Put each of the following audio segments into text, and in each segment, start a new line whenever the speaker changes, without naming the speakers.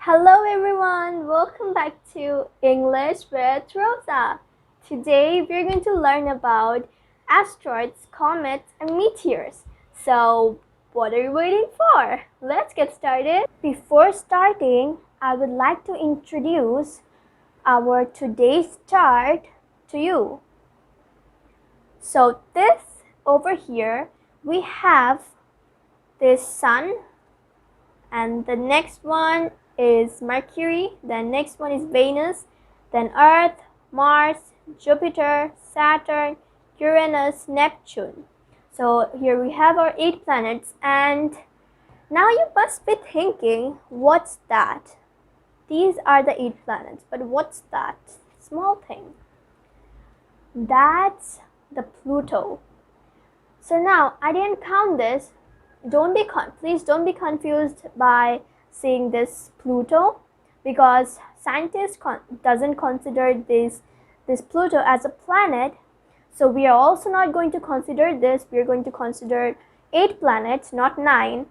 Hello everyone, welcome back to English with Roza. Today we're going to learn about asteroids, comets, and meteors. So, what are you waiting for? Let's get started. Before starting, I would like to introduce our today's chart to you. So, this over here, we have this sun, and the next one is Mercury, then next one is Venus, then Earth, Mars, Jupiter, Saturn, Uranus, Neptune. So here we have our 8 planets, and now you must be thinking, what's that? These are the 8 planets, but what's that small thing? That's the Pluto. So now I didn't count this. Please don't be confused by seeing this Pluto, because scientists doesn't consider this Pluto as a planet. So we are also not going to consider this. We are going to consider 8 planets, not 9.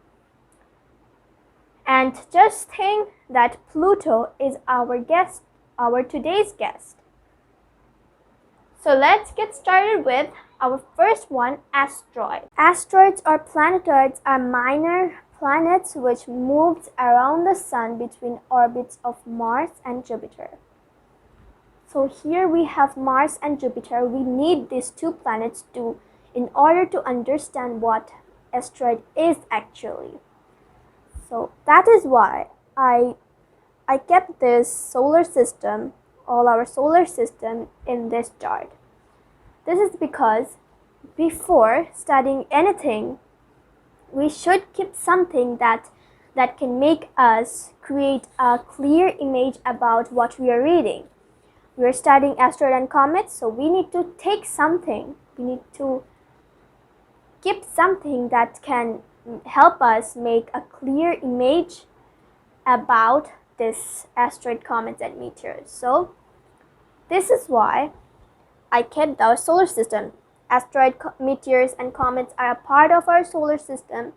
And just think that Pluto is our guest, our today's guest. So let's get started with our first one, asteroid. Asteroids or planetoids are minor planets which moves around the sun between orbits of Mars and Jupiter. So here we have Mars and Jupiter. We need these 2 planets in order to understand what asteroid is actually. So that is why I kept this solar system, all our solar system, in this chart. This is because before studying anything, we should keep something that can make us create a clear image about what we are reading. We are studying asteroid and comets, so we need to take something. We need to keep something that can help us make a clear image about this asteroid, comets, and meteors. So this is why I kept our solar system. Asteroid, meteors, and comets are a part of our solar system.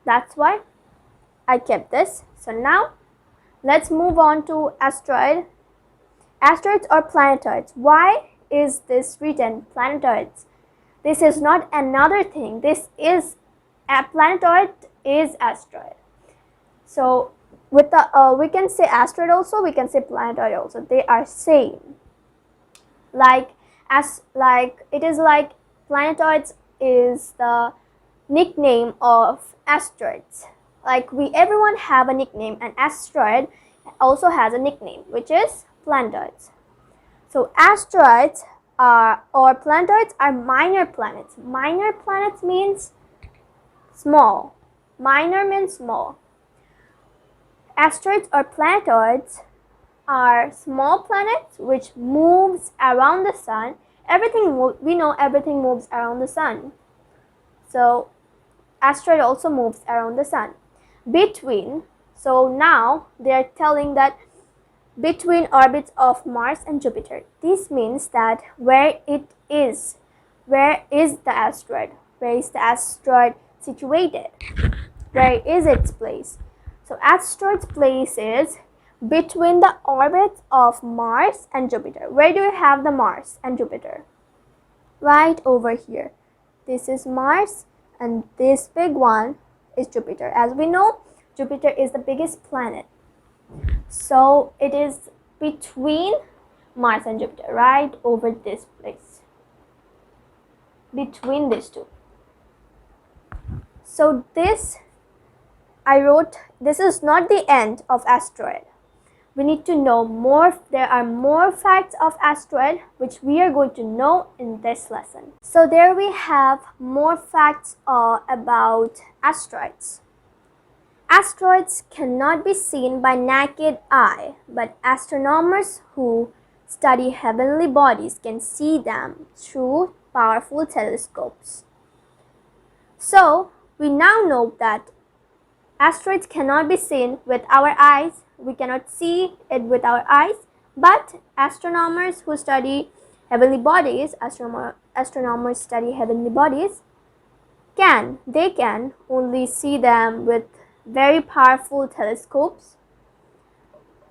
That's why I kept this. So now let's move on to asteroid. Asteroids or planetoids. Why is this written planetoids? This is not another thing. This is a planetoid is asteroid. So with the we can say asteroid also, we can say planetoid also. They are same. It is like planetoids is the nickname of asteroids. Like everyone have a nickname, and asteroid also has a nickname, which is planetoids. So asteroids or planetoids are minor planets. Minor planets means small. Minor means small. Asteroids or planetoids are small planets which moves around the sun. We know everything moves around the sun. So asteroid also moves around the sun. So now they are telling that between orbits of Mars and Jupiter. This means that where is the asteroid? Where is the asteroid situated? Where is its place? So asteroid's place is between the orbits of Mars and Jupiter. Where do you have the Mars and Jupiter? Right over here. This is Mars, and this big one is Jupiter. As we know, Jupiter is the biggest planet. So it is between Mars and Jupiter, right over this place. Between these 2. So this is not the end of asteroid. We need to know more. There are more facts of asteroid which we are going to know in this lesson. So there we have more facts about asteroids. Asteroids cannot be seen by naked eye, but astronomers who study heavenly bodies can see them through powerful telescopes. So we now know that asteroids cannot be seen with our eyes. We cannot see it with our eyes, but astronomers who study heavenly bodies, astronomers study heavenly bodies, they can only see them with very powerful telescopes.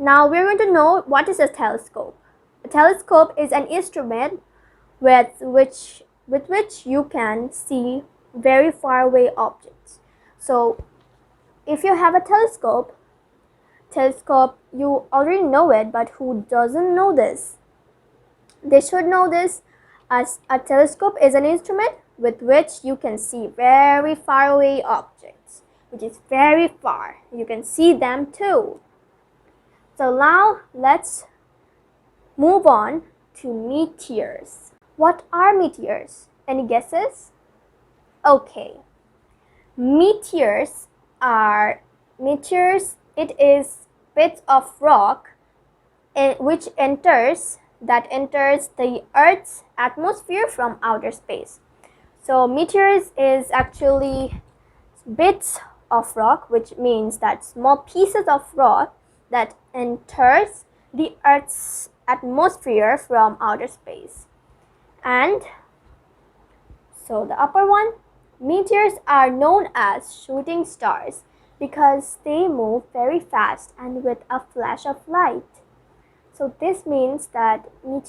Now we're going to know what is a telescope. A telescope is an instrument with which you can see very far away objects. So if you have a telescope, you already know it, but who doesn't know this? They should know this, as a telescope is an instrument with which you can see very far away objects, which is very far. You can see them too. So now let's move on to meteors. What are meteors? Any guesses? Okay. Meteors, it is bits of rock which enters the Earth's atmosphere from outer space. So meteors is actually bits of rock, which means that small pieces of rock that enters the Earth's atmosphere from outer space. And so the upper one, meteors are known as shooting stars because they move very fast and with a flash of light. So this means that we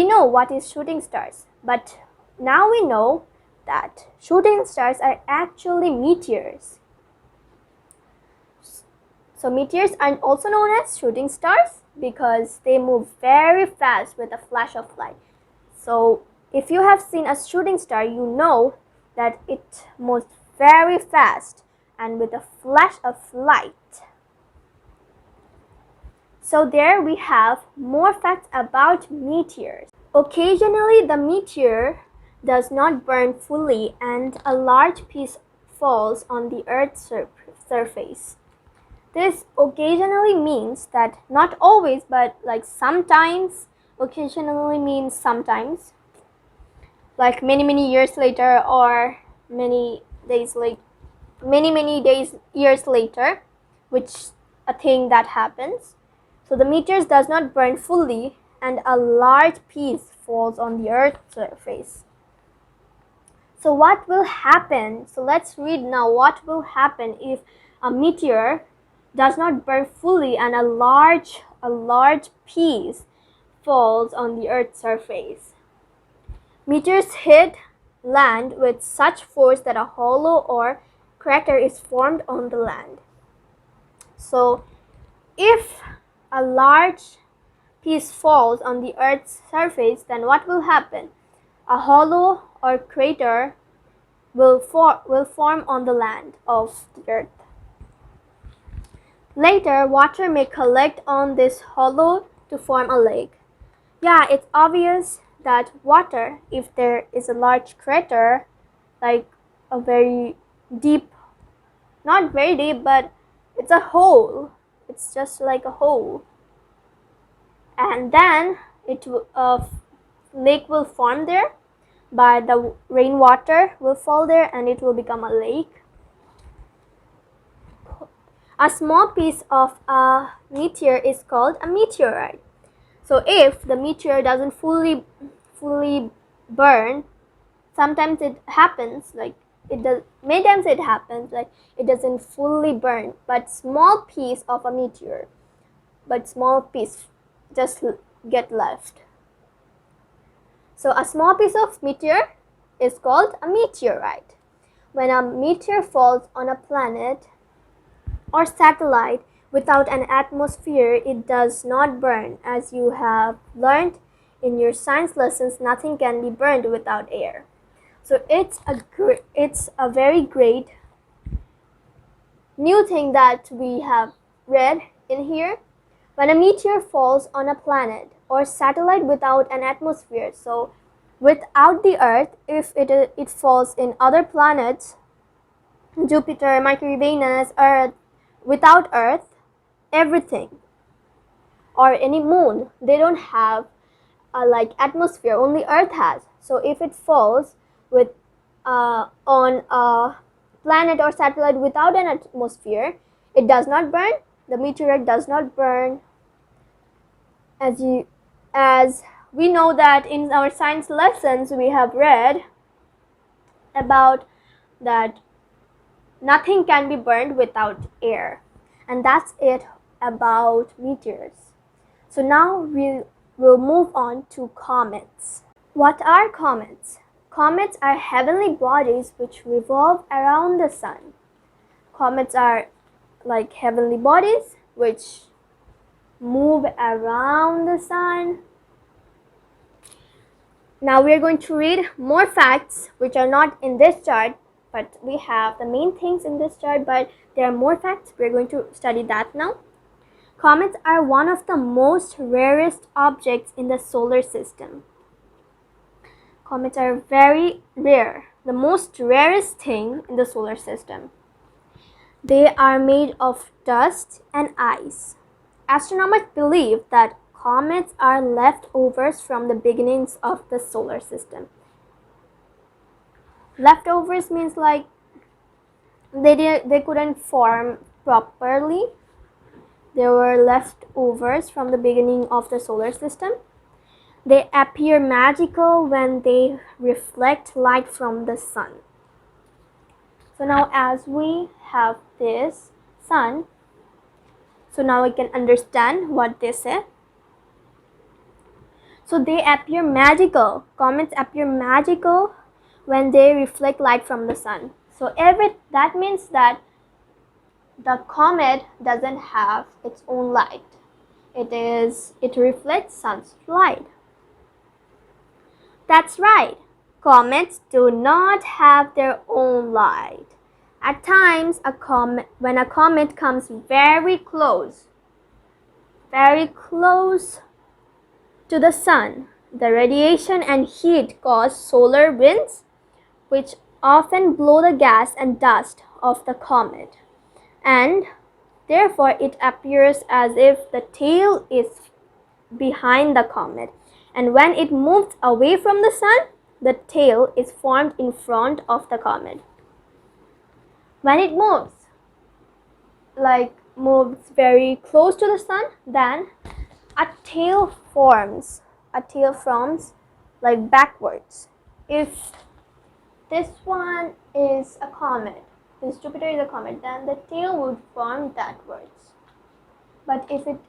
know what is shooting stars, but now we know that shooting stars are actually meteors. So meteors are also known as shooting stars because they move very fast with a flash of light. So if you have seen a shooting star, you know that it moves very fast and with a flash of light. So there we have more facts about meteors. Occasionally the meteor does not burn fully and a large piece falls on the Earth's surface. This occasionally means that not always, but like sometimes. Occasionally means sometimes, like many years later, or years later, which a thing that happens. So the meteors does not burn fully and a large piece falls on the Earth's surface. So what will happen? So let's read now what will happen if a meteor does not burn fully and a large piece falls on the Earth's surface. Meteors hit land with such force that a hollow or crater is formed on the land. So if a large piece falls on the Earth's surface, then what will happen? A hollow or crater will form on the land of the Earth. Later, water may collect on this hollow to form a lake. Yeah, it's obvious that water, if there is a large crater, like a very deep, not very deep, but it's a hole. It's just like a hole. And then a lake will form there. By the rainwater will fall there and it will become a lake. A small piece of a meteor is called a meteoroid. So if the meteor doesn't fully burn, sometimes it happens, like many times it happens, like it doesn't fully burn, but small piece of a meteor, just get left. So a small piece of meteor is called a meteorite. When a meteor falls on a planet or satellite without an atmosphere, it does not burn. As you have learned in your science lessons, nothing can be burned without air. So it's a very great new thing that we have read in here. When a meteor falls on a planet or satellite without an atmosphere, so without the Earth, if it falls in other planets, Jupiter, Mercury, Venus, Earth, without Earth, everything, or any moon, they don't have a atmosphere, only Earth has. So if it falls on a planet or satellite without an atmosphere, it does not burn. The meteorite does not burn. As we know that in our science lessons we have read about that nothing can be burned without air. And that's it about meteors. So now we'll move on to comets. What are comets? Comets are heavenly bodies which revolve around the sun. Comets are like heavenly bodies which move around the sun. Now we are going to read more facts which are not in this chart, but we have the main things in this chart, but there are more facts. We're going to study that now. Comets are one of the most rarest objects in the solar system. Comets are very rare, the most rarest thing in the solar system. They are made of dust and ice. Astronomers believe that comets are leftovers from the beginnings of the solar system. Leftovers means like they couldn't form properly. They were leftovers from the beginning of the solar system. They appear magical when they reflect light from the sun. So now as we have this sun, so now we can understand what they say. So they appear magical. Comets appear magical when they reflect light from the sun. So that means that the comet doesn't have its own light. It reflects sun's light. That's right. Comets do not have their own light. At times, when a comet comes very close to the sun, the radiation and heat cause solar winds, which often blow the gas and dust of the comet, and therefore it appears as if the tail is behind the comet, and when it moves away from the sun, the tail is formed in front of the comet. When it moves very close to the sun, then a tail forms like backwards. If this one is a comet, this Jupiter is a comet, then the tail would form backwards. But if it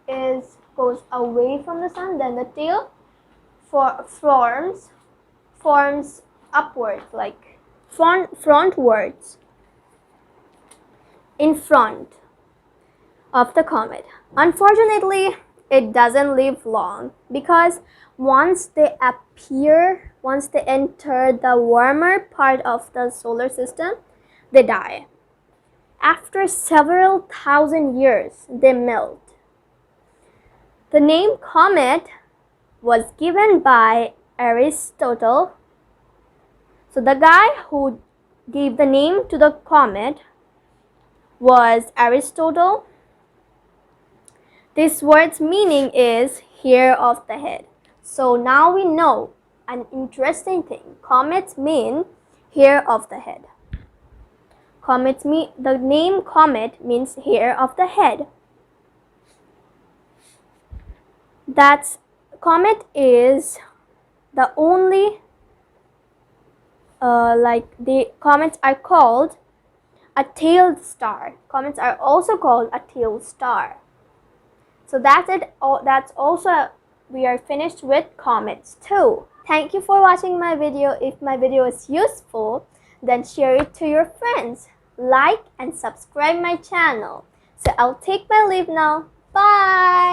goes away from the sun, then the tail forms upwards, like frontwards, in front of the comet. Unfortunately, it doesn't live long because once they enter the warmer part of the solar system, they die. After several thousand years, they melt. The name comet was given by Aristotle. So the guy who gave the name to the comet was Aristotle. This word's meaning is hair of the head. So now we know an interesting thing. Comets mean hair of the head. The name comet means hair of the head. Comet is the only the comets are called a tailed star. Comets are also called a tailed star. So that's it. That's also, we are finished with comets too. Thank you for watching my video. If my video is useful, then share it to your friends. Like and subscribe my channel. So I'll take my leave now. Bye.